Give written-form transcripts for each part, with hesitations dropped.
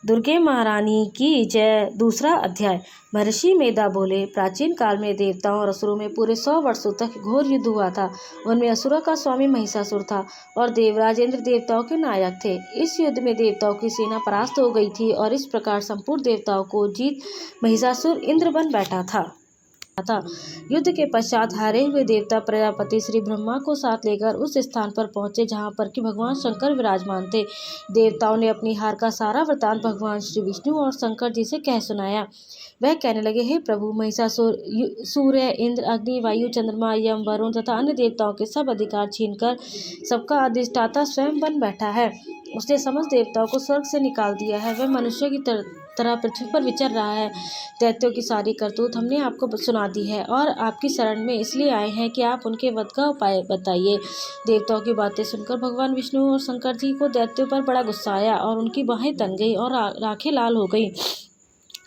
दुर्गे महारानी की जय। दूसरा अध्याय। महर्षि मेधा बोले, प्राचीन काल में देवताओं और असुरों में पूरे 100 वर्षों तक घोर युद्ध हुआ था। उनमें असुरों का स्वामी महिषासुर था और देवराज इंद्र देवताओं के नायक थे। इस युद्ध में देवताओं की सेना परास्त हो गई थी और इस प्रकार संपूर्ण देवताओं को जीत महिषासुर इंद्र बन बैठा था। युद्ध के पश्चात हारे हुए देवता प्रजापति श्री ब्रह्मा को साथ लेकर उस स्थान पर पहुंचे जहां पर कि भगवान शंकर विराजमान थे। देवताओं ने अपनी हार का सारा वृतांत भगवान श्री विष्णु और शंकर जी से कह सुनाया। वह कहने लगे, हे प्रभु, महिषासुर सूर्य, इंद्र, अग्नि, वायु, चंद्रमा, यम, वरुण तथा अन्य देवताओं के सब अधिकार छीनकर सबका अधिष्ठाता स्वयं बन बैठा है। उसने समस्त देवताओं को स्वर्ग से निकाल दिया है। वह मनुष्य की तरह पृथ्वी पर विचर रहा है। दैत्यों की सारी करतूत हमने आपको सुना दी है और आपकी शरण में इसलिए आए हैं कि आप उनके वध का उपाय बताइए। देवताओं की बातें सुनकर भगवान विष्णु और शंकर जी को दैत्यों पर बड़ा गुस्सा आया और उनकी बाहें तन गई और आंखें लाल हो गई।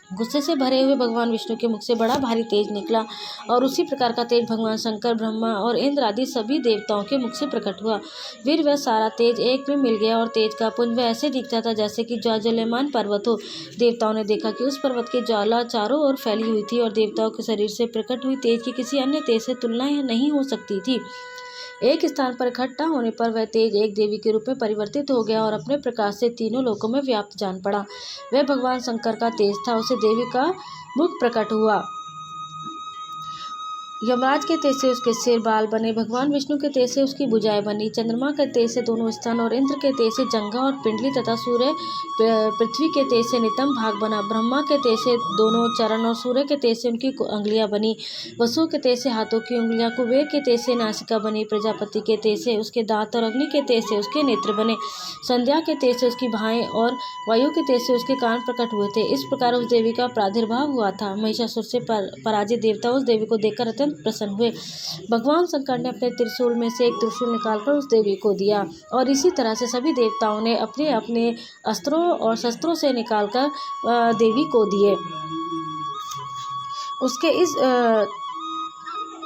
गुस्से से भरे हुए भगवान विष्णु के मुख से बड़ा भारी तेज निकला और उसी प्रकार का तेज भगवान शंकर, ब्रह्मा और इंद्र आदि सभी देवताओं के मुख से प्रकट हुआ। फिर वह सारा तेज एक में मिल गया और तेज का पुंज वह ऐसे दिखता था जैसे कि ज्वालायमान पर्वत हो। देवताओं ने देखा कि उस पर्वत की ज्वाला चारों ओर फैली हुई थी और देवताओं के शरीर से प्रकट हुई तेज की किसी अन्य तेज से तुलना नहीं हो सकती थी। एक स्थान पर इकट्ठा होने पर वह तेज एक देवी के रूप में परिवर्तित हो गया और अपने प्रकाश से तीनों लोकों में व्याप्त जान पड़ा। वह भगवान शंकर का तेज था। उसे देवी का मुख प्रकट हुआ। यमराज के तेज से उसके सिर बाल बने, भगवान विष्णु के तेज से उसकी भुजाएं बनी, चंद्रमा के तेज से दोनों स्तन और इंद्र के तेज से जंघा और पिंडली तथा सूर्य पृथ्वी के तेज से नितंब भाग बना। ब्रह्मा के तेज से दोनों चरण और सूर्य के तेज से उनकी अंगुलियां बनी। वसु के तेज से हाथों की उंगलियां, कुबेर के तेज से नासिका बनी, प्रजापति के तेज से उसके दांत और अग्नि के तेज से उसके नेत्र बने, संध्या के तेज से उसकी बाहें और वायु के तेज से उसके कान प्रकट हुए थे। इस प्रकार उस देवी का प्रादुर्भाव हुआ था। महिषासुर से पराजित देवता उस देवी को देखकर अत्यंत प्रसन्न हुए। भगवान शंकर ने अपने त्रिशूल में से एक त्रिशूल निकालकर उस देवी को दिया और इसी तरह से सभी देवताओं ने अपने अपने अस्त्रों और शस्त्रों से निकालकर देवी को दिए।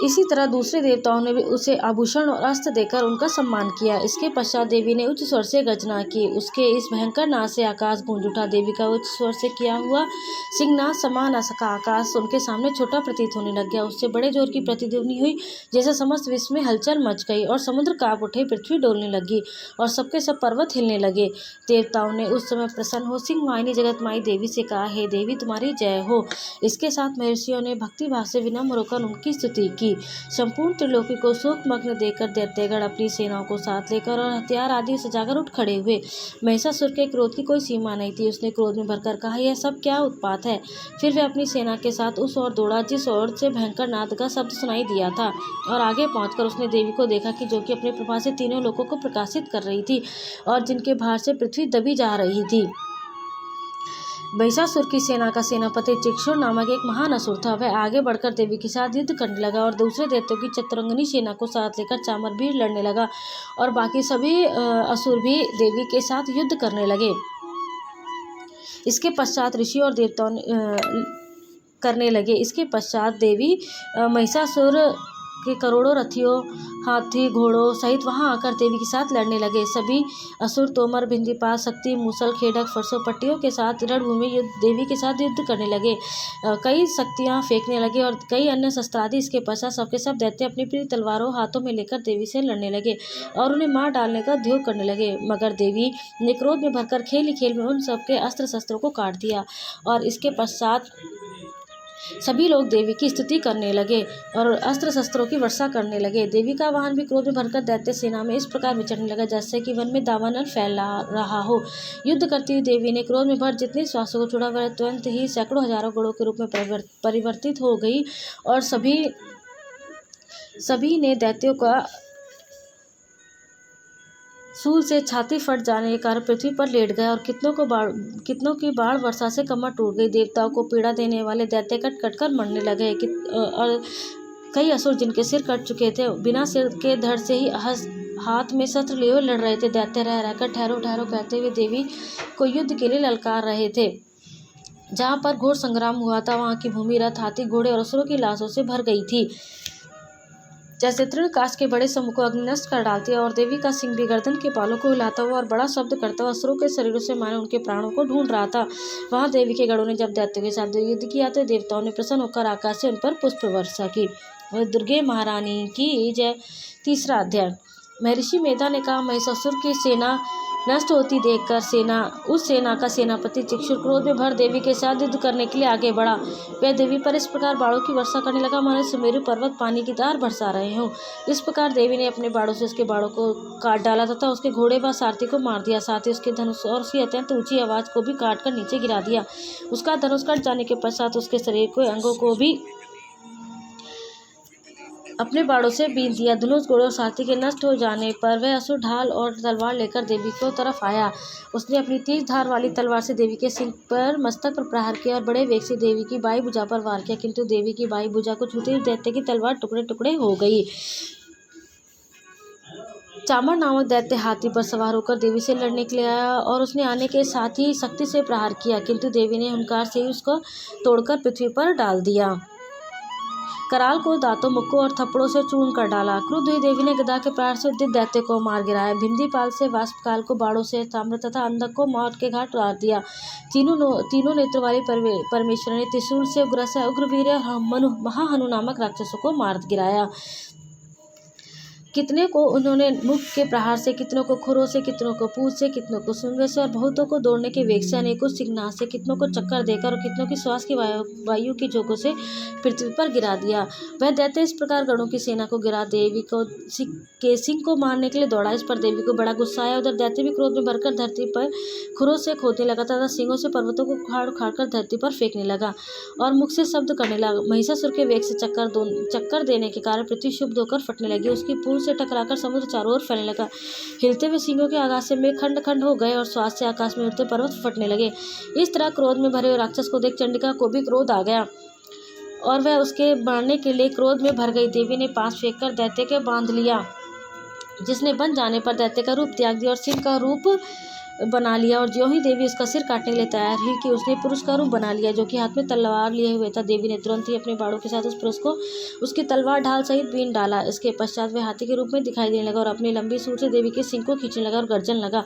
इसी तरह दूसरे देवताओं ने भी उसे आभूषण और अस्त्र देकर उनका सम्मान किया। इसके पश्चात देवी ने उच्च स्वर से गर्जना की। उसके इस भयंकर नाद से आकाश गूंज उठा। देवी का उच्च स्वर से किया हुआ सिंहनाद समा न सका। आकाश उनके सामने छोटा प्रतीत होने लग गया। उससे बड़े जोर की प्रतिध्वनि हुई जैसे समस्त विश्व में हलचल मच गई और समुद्र कांप उठे, पृथ्वी डोलने लगी और सबके सब पर्वत हिलने लगे। देवताओं ने उस समय प्रसन्न हो सिंह वाहिनी जगतमाई देवी से कहा, हे देवी, तुम्हारी जय हो। इसके साथ महर्षियों ने भक्ति भाव से विनम्र होकर उनकी स्तुति की। संपूर्ण त्रिलोकी को शोकमग्न देखकर दैत्यगण अपनी सेनाओं को साथ लेकर और हथियार आदि सजाकर उठ खड़े हुए। महिषासुर के क्रोध की कोई सीमा नहीं थी। उसने क्रोध में भरकर कहा, यह सब क्या उत्पात है। फिर वह अपनी सेना के साथ उस ओर दौड़ा जिस ओर से भयंकर नाद का शब्द सुनाई दिया था और आगे पहुंचकर उसने देवी को देखा कि जो कि अपने प्रभा से तीनों लोकों को प्रकाशित कर रही थी और जिनके भार से पृथ्वी दबी जा रही थी। महिषासुर की सेना का सेनापति चिक्षुर नामक एक महान असुर था। वह आगे बढ़कर देवी के साथ युद्ध करने लगा और दूसरे दैत्यों की चतुरंगिनी सेना को साथ लेकर चामर भी लड़ने लगा और बाकी सभी असुर भी देवी के साथ युद्ध करने लगे। इसके पश्चात ऋषि और देवताओं करने लगे। इसके पश्चात देवी महिषासुर के करोड़ों रथियों, हाथी, घोड़ों सहित वहां आकर देवी के साथ लड़ने लगे। सभी असुर तोमर, भिंडीपात, शक्ति, मूसल, खेडक, फरसों, पट्टियों के साथ रणभूमि देवी के साथ युद्ध करने लगे। कई शक्तियां फेंकने लगे और कई अन्य शस्त्रादि। इसके पश्चात सबके सब दैत्य अपनी प्रिय तलवारों हाथों में लेकर देवी से लड़ने लगे और उन्हें मार डालने का उद्योग करने लगे। मगर देवी ने क्रोध में भरकर खेल ही खेल में उन सबके अस्त्र शस्त्रों को काट दिया और इसके पश्चात सभी लोग देवी की स्तुति करने लगे और अस्त्र शस्त्रों की वर्षा करने लगे। देवी का वाहन भी क्रोध में भरकर दैत्य सेना में इस प्रकार विचरने लगा जैसे कि वन में दावानल फैल रहा हो। युद्ध करती हुई देवी ने क्रोध में भर जितने श्वासों को छोड़ा वह तुरंत ही सैकड़ों हजारों घोड़ों के रूप में परिवर्तित हो गई और सभी ने दैत्यों का सूल से छाती फट जाने के कारण पृथ्वी पर लेट गए और कितनों की बाढ़ वर्षा से कमर टूट गई। देवताओं को पीड़ा देने वाले दैत्य कट कट कर मरने लगे और कई असुर जिनके सिर कट चुके थे बिना सिर के धड़ से ही हाथ में शस्त्र लिए हुए लड़ रहे थे। दैत्य रह रहकर ठहरो ठहरो कहते हुए देवी को युद्ध के लिए ललकार रहे थे। जहाँ पर घोर संग्राम हुआ था वहाँ की भूमि रथ, हाथी, घोड़े और असुरों की लाशों से भर गई थी। जैसे तृण काष्ठ के बड़े समूह को अग्नि नष्ट कर डालती है, और देवी का सिंह भी गर्दन के बालों को हिलाता हुआ और बड़ा शब्द करता हुआ असुरों के शरीरों से माने उनके प्राणों को ढूंढ रहा था। वहां देवी के गणों ने जब दैत्यों के साथ युद्ध किया तो देवताओं ने प्रसन्न होकर आकाश से उन पर पुष्प वर्षा की। और दुर्गे महारानी की जय। तीसरा अध्याय। महर्षि मेधा ने कहा, महिषासुर की सेना नष्ट होती देखकर उस सेना का सेनापति चिक्षुर क्रोध में भर देवी के साथ युद्ध करने के लिए आगे बढ़ा। वह देवी पर इस प्रकार बाणों की वर्षा करने लगा मानो सुमेरु पर्वत पानी की धार बरसा रहे हों। इस प्रकार देवी ने अपने बाणों से उसके बाणों को काट डाला तथा उसके घोड़े व सारथी को मार दिया। साथ ही उसके धनुष और उसकी अत्यंत ऊंची आवाज को भी काट कर नीचे गिरा दिया। उसका धनुष कट जाने के पश्चात उसके शरीर के अंगों को भी अपने बाणों से बीन दिया। धनुष घोड़े और सारथी के नष्ट हो जाने पर वह असुर ढाल और तलवार लेकर देवी की तरफ आया। उसने अपनी तेज धार वाली तलवार से देवी के सिर पर मस्तक पर प्रहार किया और बड़े वेग से देवी की बाई भुजा पर वार किया, किंतु देवी की बाई भुजा को छूते ही दैत्य की तलवार टुकड़े टुकड़े हो गई। चामर नामक दैत्य हाथी पर सवार होकर देवी से लड़ने के लिए आया और उसने आने के साथ ही शक्ति से प्रहार किया, किंतु देवी ने हुंकार से ही उसको तोड़कर पृथ्वी पर डाल दिया। कराल को दांतों, मुक्कों और थप्पड़ों से चूर्ण कर डाला। क्रुद्ध हुई देवी ने गदा के प्रहार से उद्यत दैत्य को मार गिराया। भिंदीपाल से वाष्पकाल को बाणों से, ताम्र तथा अंधक को मौत के घाट उतार दिया। तीनों नेत्र वाली परमेश्वर ने त्रिशूल से उग्रवीर्य महाहनु नामक राक्षसों को मार गिराया। कितने को उन्होंने मुख के प्रहार से, कितनों को खुरों से, कितनों को पूंछ से, कितनों को सूंघे से और बहुतों को दौड़ने के वेग से, अनेकों सिंहनाद से, कितनों को चक्कर देकर और कितनों की श्वास की वायु की झोंकों से पृथ्वी पर गिरा दिया। वह दैत्य इस प्रकार गणों की सेना को गिरा देवी के सिंह को मारने के लिए दौड़ा। इस पर देवी को बड़ा गुस्सा आया। उधर दैत्य भी क्रोध में भरकर धरती पर खुरों से खोदने लगा तथा सिंहों से पर्वतों को उखाड़ उखाड़ कर धरती पर फेंकने लगा और मुख से शब्द करने लगा। महिषासुर के वेग से चक्कर देने के कारण पृथ्वी शुद्ध होकर फटने लगी। उसकी पूंछ से टकराकर समुद्र चारों ओर फैलने लगा। हिलते हुए सिंहों के आकाश में खंड खंड हो गए और श्वास से आकाश में उड़ते पर्वत फटने लगे। इस तरह क्रोध में भरे हुए राक्षस को देख चंडिका को भी क्रोध आ गया और वह उसके मारने के लिए क्रोध में भर गई। देवी ने पास फेंककर दैत्य के बांध लिया, जिसने बन जाने पर दैत्य का रूप त्याग दिया और सिंह का रूप बना लिया। और ज्यों ही देवी उसका सिर काटने के लिए तैयार हुई कि उसने पुरुष का रूप बना लिया, जो कि हाथ में तलवार लिए हुए था। देवी ने तुरंत ही अपने बाणों के साथ उस पुरुष को उसकी तलवार ढाल सहित बीन डाला। इसके पश्चात वह हाथी के रूप में दिखाई देने लगा और अपनी लंबी सूंड से देवी के सिंह को खींचने लगा और गर्जन लगा।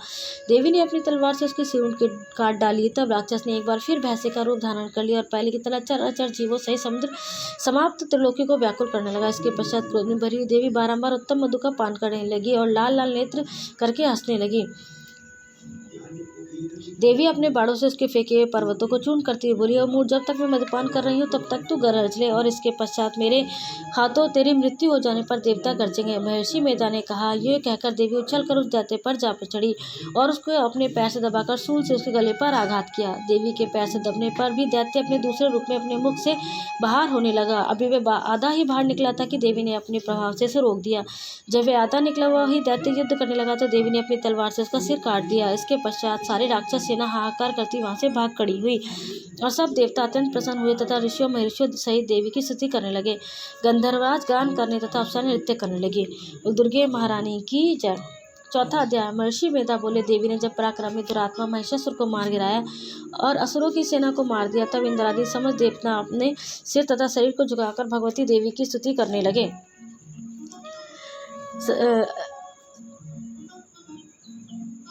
देवी ने अपनी तलवार से उसकी सूंड के काट डाली। तब राक्षस ने एक बार फिर भैंसे का रूप धारण कर लिया और पहले की तरह चर जीवों सहित समुद्र समाप्त त्रिलोकी को व्याकुल करने लगा। इसके पश्चात क्रोध में भरी हुई देवी बारंबार उत्तम मधु का पान करने लगी और लाल लाल नेत्र करके हंसने लगी। देवी अपने बाणों से उसके फेंके हुए पर्वतों को चूर्ण करती हुई बोली, और मूर्ख, जब तक मैं मद्यपान कर रही हूँ तब तक तू गरज ले और इसके पश्चात मेरे हाथों तेरी मृत्यु हो जाने पर देवता गरजेंगे। महर्षि मेधा ने कहा। यह कहकर देवी उछलकर उस दैत्य पर जा चढ़ी और उसको अपने पैर से दबाकर सूल से उसके गले पर आघात किया। देवी के पैर से दबने पर भी दैत्य अपने दूसरे रूप में अपने मुख से बाहर होने लगा। अभी वह आधा ही बाहर निकला था कि देवी ने अपने प्रभाव से उसे रोक दिया। जब वह आधा निकला हुआ ही दैत्य युद्ध करने लगा तो देवी ने अपनी तलवार से उसका सिर काट दिया। इसके पश्चात सारे राक्षस सेना हाहाकार करती वहां से भाग खड़ी हुई और सब देवता अत्यंत प्रसन्न हुए तथा ऋषियों महर्षियों सहित देवी की स्तुति करने लगे। गंधर्वराज गान करने तथा अप्सराएं नृत्य करने लगी। दुर्गे महारानी की जय। चौथा अध्याय। महर्षि मेधा बोले, देवी ने जब पराक्रमी दुरात्मा महिषासुर को मार गिराया और असुरों की सेना को मार दिया, तब इंद्रादि समस्त देवता अपने सिर तथा शरीर को झुकाकर भगवती देवी की स्तुति करने लगे।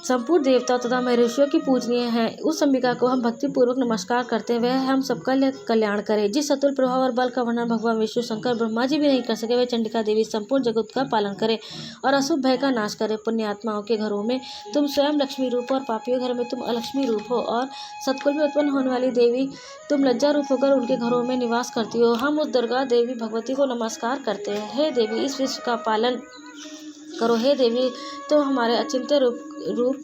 संपूर्ण देवता तथा महर्षियों की पूजनीय है उस अंबिका को हम भक्तिपूर्वक नमस्कार करते हैं। वह हम सबका कल्याण करे। जिस अतुल प्रभाव और बल का वर्णन भगवान विष्णु, शंकर, ब्रह्मा जी भी नहीं कर सके, वह चंडिका देवी संपूर्ण जगत का पालन करे और अशुभ भय का नाश करे। पुण्यात्माओं के घरों में तुम स्वयं लक्ष्मी रूप और पापियों के घर में तुम अलक्ष्मी रूप हो और सतकुल में उत्पन्न होने वाली देवी तुम लज्जा रूप होकर उनके घरों में निवास करती हो। हम उस दुर्गा देवी भगवती को नमस्कार करते हैं। हे देवी, इस विश्व का पालन करो। हे देवी, तो हमारे अचिंत्य रूप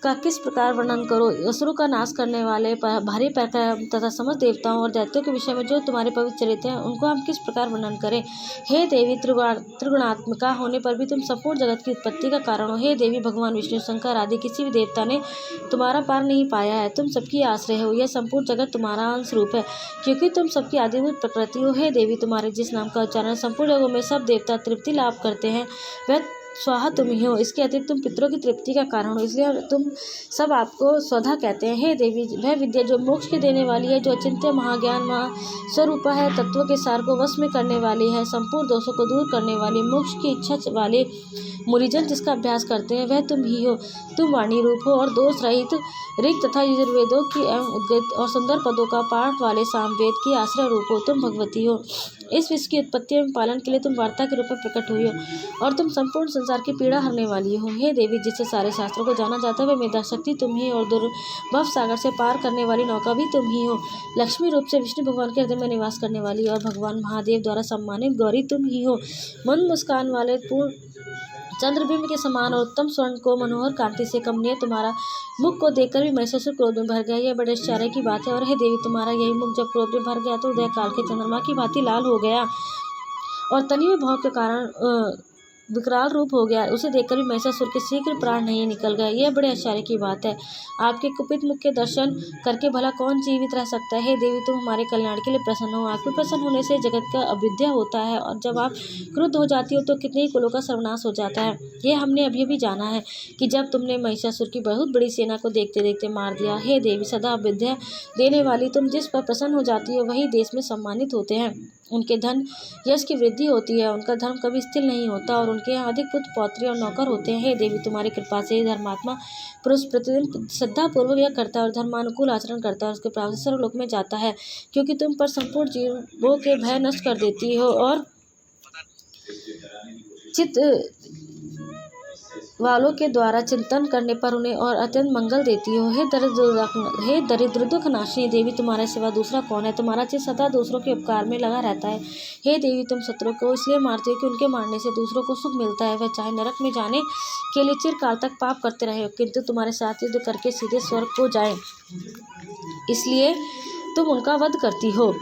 का किस प्रकार वर्णन करो। असुरों का नाश करने वाले भारी पराक्रम तथा समस्त देवताओं और दैत्यों के विषय में जो तुम्हारे पवित्र चरित्र हैं, उनको हम किस प्रकार वर्णन करें। हे देवी, त्रिगुणात्मिका होने पर भी तुम संपूर्ण जगत की उत्पत्ति का कारण हो। हे देवी, भगवान विष्णु, शंकर आदि किसी भी देवता ने तुम्हारा पार नहीं पाया है। तुम सबकी आश्रय हो। यह संपूर्ण जगत तुम्हारा अंश रूप है, क्योंकि तुम सबकी आदिभूत प्रकृति हो। हे देवी, तुम्हारे जिस नाम का उच्चारण संपूर्ण जगहों में सब देवता तृप्ति लाभ करते हैं, वह स्वाहा तुम ही हो। इसके अतिरिक्त तुम पितरों की तृप्ति का कारण हो, इसलिए तुम सब आपको स्वधा कहते हैं। हे देवी, वह विद्या जो मोक्ष के देने वाली है, जो अचिंत्य महाज्ञान महास्वरूपा है, तत्व के सार को वश में करने वाली है, संपूर्ण दोषों को दूर करने वाली, मोक्ष की इच्छा वाले मुनिजन जिसका अभ्यास करते हैं, वह तुम ही हो। तुम वाणी रूप हो और दोष रहित ऋग तथा यजुर्वेदों की एवं उद्गत और सुंदर पदों का पाठ वाले सामवेद की आश्रय रूप हो। तुम भगवती हो। इस विश्व की उत्पत्ति एवं पालन के लिए तुम वार्ता के रूप में प्रकट हुई हो और तुम संपूर्ण संसार की पीड़ा हरने वाली हो। हे देवी, जिससे सारे शास्त्रों को जाना जाता है, वह मेधा शक्ति तुम ही और दुर्भव सागर से पार करने वाली नौका भी तुम ही हो। लक्ष्मी रूप से विष्णु भगवान के हृदय में निवास करने वाली और भगवान महादेव द्वारा सम्मानित गौरी तुम ही हो। मंद मुस्कान वाले पूर्ण चंद्रबिंब के समान और उत्तम स्वर्ण को मनोहर कांति से कमनीय तुम्हारा मुख को देखकर भी महिषासुर क्रोध में भर गया। यह बड़े आश्चर्य की बात है। और हे देवी, तुम्हारा यही मुख जब क्रोध में भर गया तो उदय काल के चंद्रमा की भांति लाल हो गया और तनिए भाव के कारण विकराल रूप हो गया। उसे देखकर भी महिषासुर के शीघ्र प्राण नहीं निकल गए। यह बड़े आश्चर्य की बात है। आपके कुपित मुख के दर्शन करके भला कौन जीवित रह सकता है। हे देवी, तुम हमारे कल्याण के लिए प्रसन्न हो। आपके प्रसन्न होने से जगत का अभ्युदय होता है और जब आप क्रुद्ध हो जाती हो तो कितने ही कुलों का सर्वनाश हो जाता है। यह हमने अभी भी जाना है कि जब तुमने महिषासुर की बहुत बड़ी सेना को देखते देखते मार दिया। हे देवी, सदा अभ्युदय देने वाली तुम जिस पर प्रसन्न हो जाती हो वही देश में सम्मानित होते हैं। उनके धन यश की वृद्धि होती है, उनका धर्म कभी स्थिर नहीं होता और उनके यहाँ अधिक पुत्र पौत्री और नौकर होते हैं। हे देवी, तुम्हारी कृपा से धर्मात्मा पुरुष प्रतिदिन श्रद्धापूर्वक यह करता है और धर्मानुकूल आचरण करता है और उसके प्राप्त सर्वलोक में जाता है, क्योंकि तुम पर संपूर्ण जीवों के भय नष्ट कर देती हो और चित्त वालों के द्वारा चिंतन करने पर उन्हें और अत्यंत मंगल देती हो। हे दरिद्र दुख नाशिनी देवी, तुम्हारे सिवा दूसरा कौन है। तुम्हारा चित्त सदा दूसरों के उपकार में लगा रहता है। हे देवी, तुम शत्रु को इसलिए मारती हो कि उनके मारने से दूसरों को सुख मिलता है। वह चाहे नरक में जाने के लिए चिरकाल तक पाप करते रहे, किंतु तुम्हारे साथ युद्ध करके सीधे स्वर्ग को जाए, इसलिए तुम उनका वध करती हो।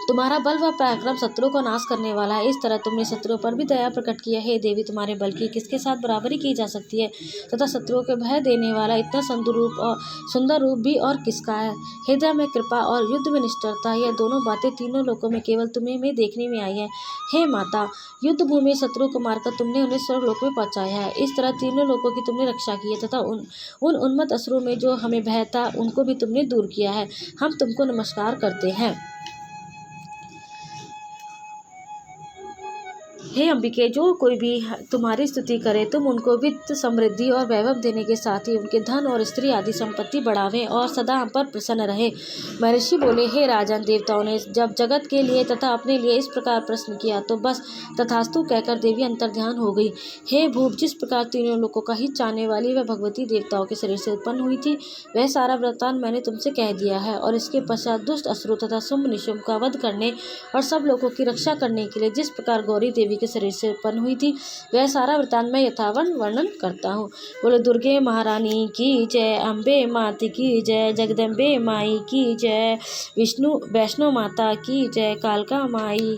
तुम्हारा बल व पराक्रम शत्रु को नाश करने वाला है। इस तरह तुमने शत्रुओं पर भी दया प्रकट किया। हे देवी, तुम्हारे बल की किसके साथ बराबरी की जा सकती है तथा शत्रुओं के भय देने वाला इतना सुंदर रूप भी और किसका है। हृदय में कृपा और युद्ध में निष्ठुरता, यह दोनों बातें तीनों लोकों में केवल तुम्हें में देखने में आई है। हे माता, युद्ध भूमि में शत्रु को मारकर तुमने उन्हें स्वर्गलोक में पहुंचाया है। इस तरह तीनों लोकों की तुमने रक्षा की है तथा उन उन्मत्त असुरों में जो हमें भय था उनको भी तुमने दूर किया है। हम तुमको नमस्कार करते हैं। हे अंबिके, जो कोई भी तुम्हारी स्तुति करे तुम उनको वित्त समृद्धि और वैभव देने के साथ ही उनके धन और स्त्री आदि संपत्ति बढ़ावें और सदा हम पर प्रसन्न रहे। महर्षि बोले, हे राजन, देवताओं ने जब जगत के लिए तथा अपने लिए इस प्रकार प्रश्न किया तो बस तथास्तु कहकर देवी अंतर्ध्यान हो गई। हे भूप, जिस प्रकार तीनों लोगों का हित चाहने वाली वह भगवती देवताओं के शरीर से उत्पन्न हुई थी, वह सारा वृत्तांत मैंने तुमसे कह दिया है। और इसके पश्चात दुष्ट असुरों तथा शुंभ निशुंभ का वध करने और सब लोगों की रक्षा करने के लिए जिस प्रकार गौरी देवी के शरीर से उत्पन्न हुई थी, वह सारा वृत्तांत मैं यथावत वर्णन करता हूँ। बोले दुर्गे महारानी की जय, अम्बे माता की जय, जगदम्बे माई की जय, विष्णु वैष्णो माता की जय, कालका माई।